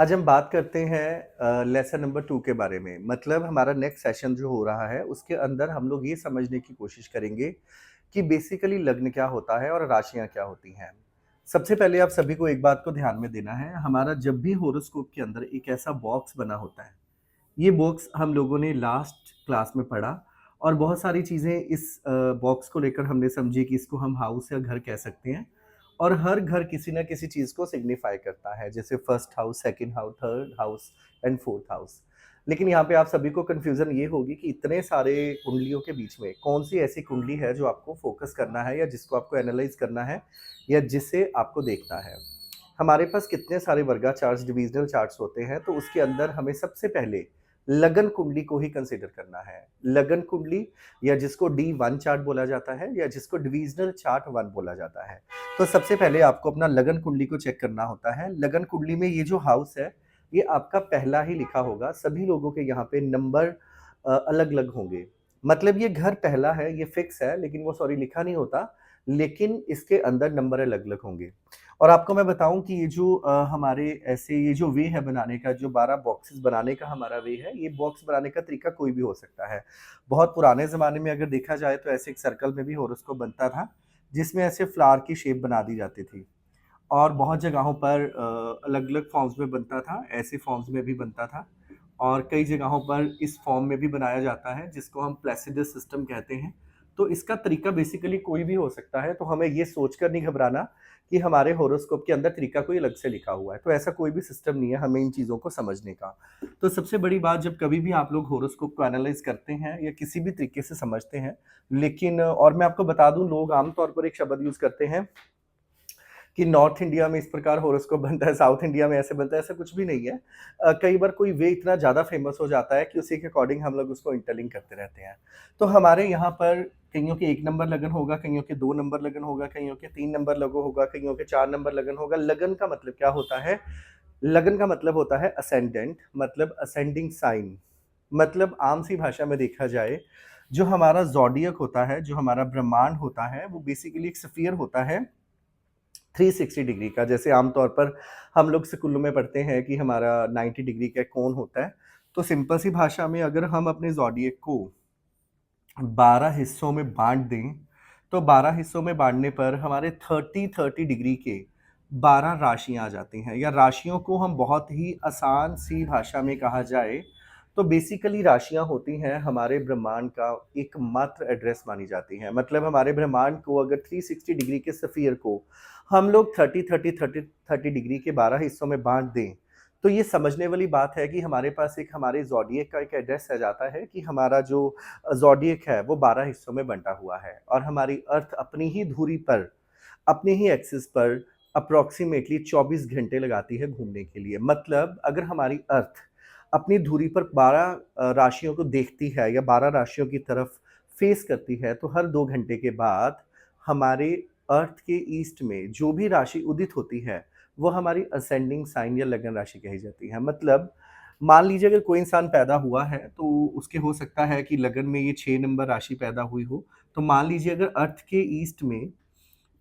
आज हम बात करते हैं लेसन नंबर 2 के बारे में। मतलब हमारा नेक्स्ट सेशन जो हो रहा है, उसके अंदर हम लोग ये समझने की कोशिश करेंगे कि बेसिकली लग्न क्या होता है और राशियाँ क्या होती हैं। सबसे पहले आप सभी को एक बात को ध्यान में देना है, हमारा जब भी हॉरोस्कोप के अंदर एक ऐसा बॉक्स बना होता है, ये बॉक्स हम लोगों ने लास्ट क्लास में पढ़ा और बहुत सारी चीज़ें इस बॉक्स को लेकर हमने समझी कि इसको हम हाउस या घर कह सकते हैं और हर घर किसी न किसी चीज़ को सिग्निफ़ाई करता है, जैसे first house, second house, third house and fourth house. लेकिन यहाँ पे आप सभी को कन्फ्यूज़न ये होगी कि इतने सारे कुंडलियों के बीच में कौन-सी ऐसी कुंडली है जो आपको फ़ोकस करना है या जिसको आपको एनालाइज़ करना है या जिसे आपको देखना है। हमारे पास कितने सारे वर्गा चार्ट्स, डिविज़नल चार्ट्स होते हैं, तो उसके अंदर हमें सबसे पहले लगन कुंडली को ही कंसीडर करना है। लगन कुंडली या जिसको D1 चार्ट बोला जाता है या जिसको डिविज़नल चार्ट 1 बोला जाता है। तो सबसे पहले आपको अपना लगन कुंडली को चेक करना होता है। लगन कुंडली में ये जो हाउस है, ये आपका पहला ही लिखा होगा। सभी लोगों के यहाँ पे नंबर अलग-अलग होंगे। मतलब ये घर पहला है, ये फिक्स है, लेकिन वो सॉरी लिखा नहीं होता, लेकिन इसके अंदर नंबर अलग-अलग होंगे। और आपको मैं बताऊँ कि ये जो हमारे ऐसे ये जो वे है बनाने का, जो 12 बॉक्सेस बनाने का हमारा वे है, ये बॉक्स बनाने का तरीका कोई भी हो सकता है। बहुत पुराने ज़माने में अगर देखा जाए तो ऐसे एक सर्कल में भी हॉरोस्कोप बनता था, जिसमें ऐसे फ्लावर की शेप बना दी जाती थी। और बहुत जगहों पर अलग-अलग फॉर्म्स में बनता था, ऐसे फॉर्म्स में भी बनता था और कई जगहों पर इस फॉर्म में भी बनाया जाता है, जिसको हम प्लेसिडस सिस्टम कहते हैं। तो इसका तरीका बेसिकली कोई भी हो सकता है, तो हमें ये सोचकर नहीं घबराना कि हमारे हॉरोस्कोप के अंदर तरीका कोई अलग से लिखा हुआ है, तो ऐसा कोई भी सिस्टम नहीं है हमें इन चीज़ों को समझने का। तो सबसे बड़ी बात जब कभी भी आप लोग हॉरोस्कोप को एनालाइज़ करते हैं या किसी भी तरीके से समझते हैं, लेकिन और मैं आपको बता दूँ लोग आम तौर पर एक शब्द यूज़ करते हैं कि नॉर्थ इंडिया में इस प्रकार हॉरोस्कोप बनता है, साउथ इंडिया में ऐसे बनता है, ऐसा कुछ भी नहीं है। कई बार कोई वे इतना ज़्यादा फ़ेमस हो जाता है कि उसी के अकॉर्डिंग हम लोग उसको इंटरलिंक करते रहते हैं। तो हमारे यहाँ पर कइयों के 1 नंबर लगन होगा, कइयों के 2 नंबर लगन होगा, कइयों के 3 नंबर लगन होगा, कइयों के 4 नंबर लगन होगा। लगन का मतलब क्या होता है? लगन का मतलब होता है असेंडेंट मतलब असेंडिंग साइन। मतलब आम-सी भाषा में देखा जाए, जो हमारा ज़ोडिएक होता है, जो हमारा ब्रह्मांड होता है, वो बेसिकली एक स्फीयर होता है 360 डिग्री का। जैसे आमतौर पर हम लोग स्कूलों में पढ़ते हैं कि हमारा 90 डिग्री का कोण होता है। तो सिंपल सी भाषा में अगर हम अपने ज़ोडिएक को 12 हिस्सों में बाँट दें, तो 12 हिस्सों में बाँटने पर हमारे 30-30 डिग्री के 12 राशियाँ आ जाती हैं या राशियों को हम बहुत ही आसान-सी भाषा में कहा जाए, तो बेसिकली राशियाँ होती हैं हमारे ब्रह्मांड का एकमात्र एड्रेस मानी जाती हैं। मतलब हमारे ब्रह्मांड को अगर 360 डिग्री के स्फीयर को हम लोग 30 डिग्री के 12 हिस्सों में बाँट दें, तो ये समझने वाली बात है कि हमारे पास एक हमारे ज़ोडिएक का एक एड्रेस आ जाता है कि हमारा जो ज़ोडिएक है वो 12 हिस्सों में बँटा हुआ है और हमारी अर्थ अपनी ही धुरी पर, अपनी ही एक्सिस पर अप्रॉक्सिमेटली 24 घंटे लगाती है घूमने के लिए। मतलब अगर हमारी अर्थ अपनी धुरी पर 12 राशियों को देखती है या 12 राशियों की तरफ फेस करती है, तो हर 2 घंटे के बाद हमारे अर्थ के ईस्ट में जो भी राशि उदित होती है, वो हमारी असेंडिंग साइन या लगन राशि कही जाती है। मतलब मान लीजिए अगर कोई इंसान पैदा हुआ है, तो उसके हो सकता है कि लगन में ये 6 नंबर राशि पैदा हुई हो। तो मान लीजिए अगर अर्थ के ईस्ट में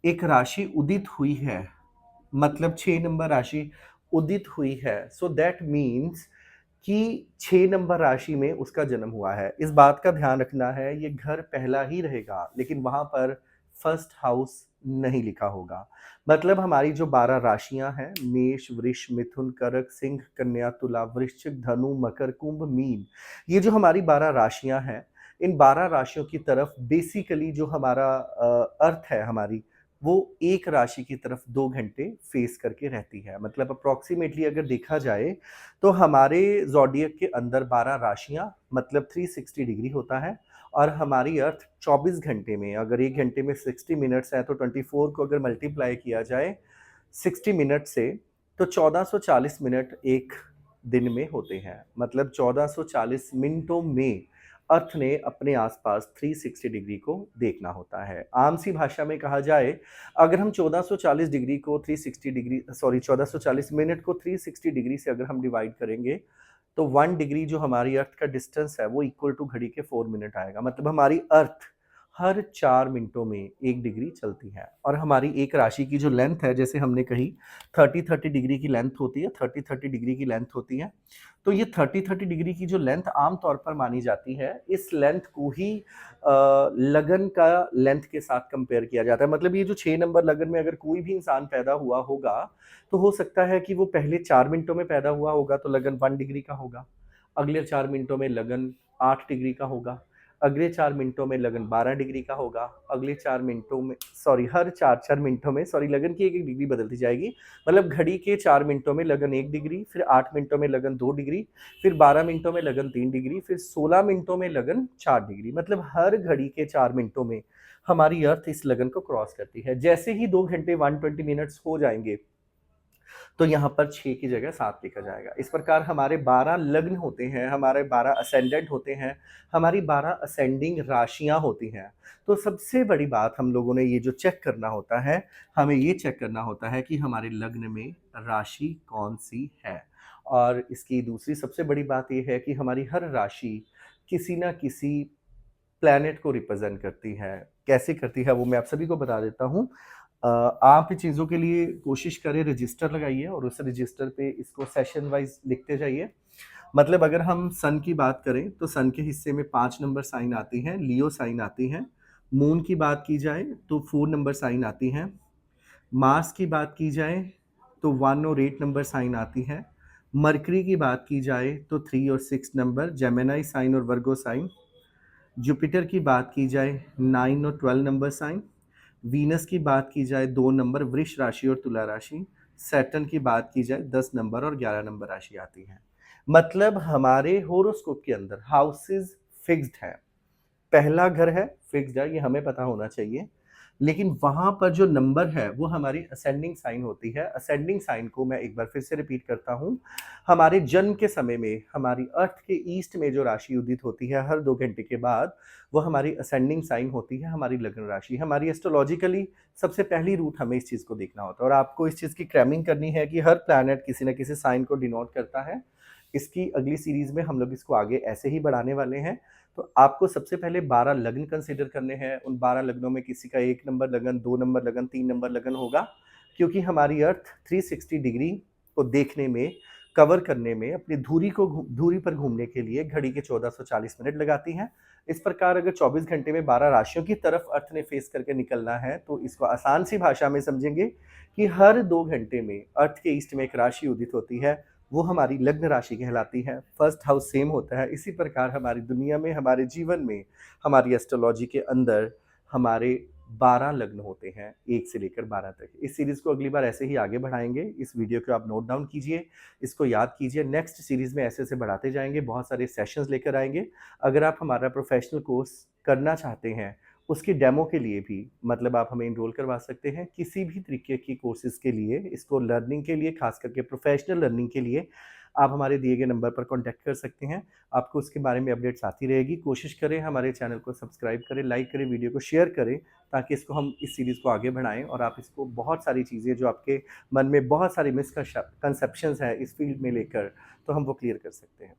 एक राशि उदित हुई है, मतलब 6 नंबर राशि उदित हुई है, सो दैट मीन्स कि 6 नंबर राशि में उसका जन्म हुआ है। इस बात का ध्यान रखना है, ये घर पहला ही रहेगा, लेकिन वहाँ पर फर्स्ट हाउस नहीं लिखा होगा। मतलब हमारी जो 12 राशियाँ हैं, मेष, वृष, मिथुन, कर्क, सिंह, कन्या, तुला, वृश्चिक, धनु, मकर, कुंभ, मीन, ये जो हमारी 12 राशियाँ हैं, इन 12 राशियों की तरफ बेसिकली जो हमारा अर्थ है हमारी, वो एक राशि की तरफ 2 घंटे फेस करके रहती है। मतलब अप्रॉक्सिमेटली अगर देखा जाए, तो हमारे ज़ोडिएक के अंदर 12 राशियाँ मतलब 360 डिग्री होता है और हमारी अर्थ 24 घंटे में अगर 1 घंटे में 60 मिनट्स है तो 24 को अगर मल्टीप्लाई किया जाए 60 मिनट से तो 1440 मिनट 1 दिन में होते हैं। मतलब 1440 मिनटों में अर्थ ने अपने आस-पास 360 डिग्री को देखना होता है। आम-सी भाषा में कहा जाए, अगर हम 1440 डिग्री को 360 डिग्री सॉरी 1440 मिनट को 360 डिग्री से अगर हम डिवाइड करेंगे, तो 1 डिग्री जो हमारी अर्थ का डिस्टेंस है, वो इक्वल टू घड़ी के 4 मिनट आएगा। मतलब हमारी अर्थ हर 4 मिनटों में 1 डिग्री चलती है और हमारी एक राशि की जो लेंथ है, जैसे हमने कही 30-30 डिग्री की लेंथ होती है, 30-30 डिग्री की लेंथ होती है। तो ये 30-30 डिग्री की जो लेंथ आम तौर पर मानी जाती है, इस लेंथ को ही लगन का लेंथ के साथ कंपेयर किया जाता है। मतलब ये जो 6 नंबर लगन में अगर कोई भी इंसान पैदा हुआ होगा, तो हो सकता है कि वो पहले 4 मिनटों में पैदा हुआ होगा तो लगन 1 डिग्री का होगा। अगले 4 मिनटों में लगन 8 डिग्री का होगा। अगले 4 मिनटों में लगन 12 डिग्री का होगा। अगले 4 मिनटों में सॉरी हर 4-4 मिनटों में सॉरी लगन की 1-1 डिग्री बदलती जाएगी। मतलब घड़ी के 4 मिनटों में लगन 1 डिग्री, फिर 8 मिनटों में लगन 2 डिग्री, फिर 12 मिनटों में लगन 3 डिग्री, फिर 16 मिनटों में लगन 4 डिग्री। मतलब हर घड़ी के 4 मिनटों में हमारी अर्थ इस लगन को क्रॉस करती है। जैसे ही 2 घंटे 120 मिनट्स हो जाएँगे, तो यहाँ पर 6 की जगह 7 लिखा जाएगा। इस प्रकार हमारे 12 लग्न होते हैं, हमारे 12 असेंडेंट होते हैं, हमारी 12 असेंडिंग राशियाँ होती हैं। तो सबसे बड़ी बात हम लोगों ने ये जो चेक करना होता है, हमें ये चेक करना होता है कि हमारे लग्न में राशि कौन-सी है। और इसकी दूसरी सबसे बड़ी बात ये है कि हमारी हर राशि किसी न किसी प्लैनेट को रिप्रेज़ेंट करती है। कैसे करती है वो मैं आप सभी को बता देता हूँ। आप चीज़ों के लिए कोशिश करें रजिस्टर लगाइए और उस रजिस्टर पे इसको सेशन वाइज़ लिखते जाइए। मतलब अगर हम सन की बात करें तो सन के हिस्से में 5 नंबर साइन आती हैं, लियो साइन आती हैं। मून की बात की जाए तो 4 नंबर साइन आती हैं। मार्स की बात की जाए तो 1 और 8 नंबर साइन आती हैं। मरकरी की बात की जाए तो 3 और 6 नंबर जेमिनी साइन और वर्गो साइन। जुपिटर की बात की जाए 9 और 12 नंबर साइन। वीनस की बात की जाए 2 नंबर वृष राशि और तुला राशि। सैटर्न की बात की जाए 10 नंबर और 11 नंबर राशि आती है। मतलब हमारे होरोस्कोप के अंदर हाउसेस फिक्स्ड हैं। पहला घर है, फिक्स्ड है, ये हमें पता होना चाहिए। लेकिन वहाँ पर जो नंबर है, वो हमारी असेंडिंग साइन होती है। असेंडिंग साइन को मैं एक बार फिर से रिपीट करता हूँ। हमारे जन्म के समय में हमारी अर्थ के ईस्ट में जो राशि उदित होती है हर 2 घंटे के बाद, वो हमारी असेंडिंग साइन होती है, हमारी लग्न राशि। हमारी एस्ट्रोलॉजिकली सबसे पहली रूट हमें इस चीज़ को देखना होता है और आपको इस चीज़ की क्रैमिंग करनी है कि हर प्लैनेट किसी न किसी साइन को डिनोट करता है। इसकी अगली सीरीज़ में हम लोग इसको आगे ऐसे ही बढ़ाने वाले हैं। तो आपको सबसे पहले 12 लग्न कंसीडर करने हैं। उन 12 लग्नों में किसी का 1 नंबर लगन, 2 नंबर लगन, 3 नंबर लगन होगा, क्योंकि हमारी अर्थ 360 डिग्री को देखने में, कवर करने में, अपनी धुरी पर घूमने के लिए घड़ी के 1440 मिनट लगाती हैं। इस प्रकार अगर 24 घंटे में 12 राशियों की तरफ अर्थ ने फेस करके निकलना है, तो इसको आसान सी भाषा में समझेंगे कि हर 2 घंटे में अर्थ के ईस्ट में एक राशि उदित होती है, वो हमारी लग्न राशि कहलाती है। फर्स्ट हाउस सेम होता है। इसी प्रकार हमारी दुनिया में, हमारे जीवन में, हमारी एस्ट्रोलॉजी के अंदर हमारे 12 लग्न होते हैं, 1 से लेकर 12 तक। इस सीरीज़ को अगली बार ऐसे ही आगे बढ़ाएँगे। इस वीडियो को आप नोट डाउन कीजिए, इसको याद कीजिए। नेक्स्ट सीरीज़ में ऐसे-ऐसे बढ़ाते जाएँगे, बहुत सारे सेशंस लेकर आएँगे। अगर आप हमारा प्रोफ़ेशनल कोर्स करना चाहते हैं, उसकी डेमो के लिए भी मतलब आप हमें एनरोल करवा सकते हैं। किसी भी तरीके की कोर्सेज़ के लिए, इसको लर्निंग के लिए, ख़ास करके प्रोफ़ेशनल लर्निंग के लिए आप हमारे दिए गए नंबर पर कॉन्टैक्ट कर सकते हैं। आपको उसके बारे में अपडेट्स आती रहेगी। कोशिश करें हमारे चैनल को सब्सक्राइब करें, लाइक करें, वीडियो को शेयर करें, ताकि इसको हम इस सीरीज़ को आगे बढ़ाएँ और आप इसको बहुत सारी चीज़ें जो आपके मन में बहुत सारी कंसेप्शंस हैं इस फ़ील्ड में लेकर, तो हम वो क्लियर कर सकते हैं।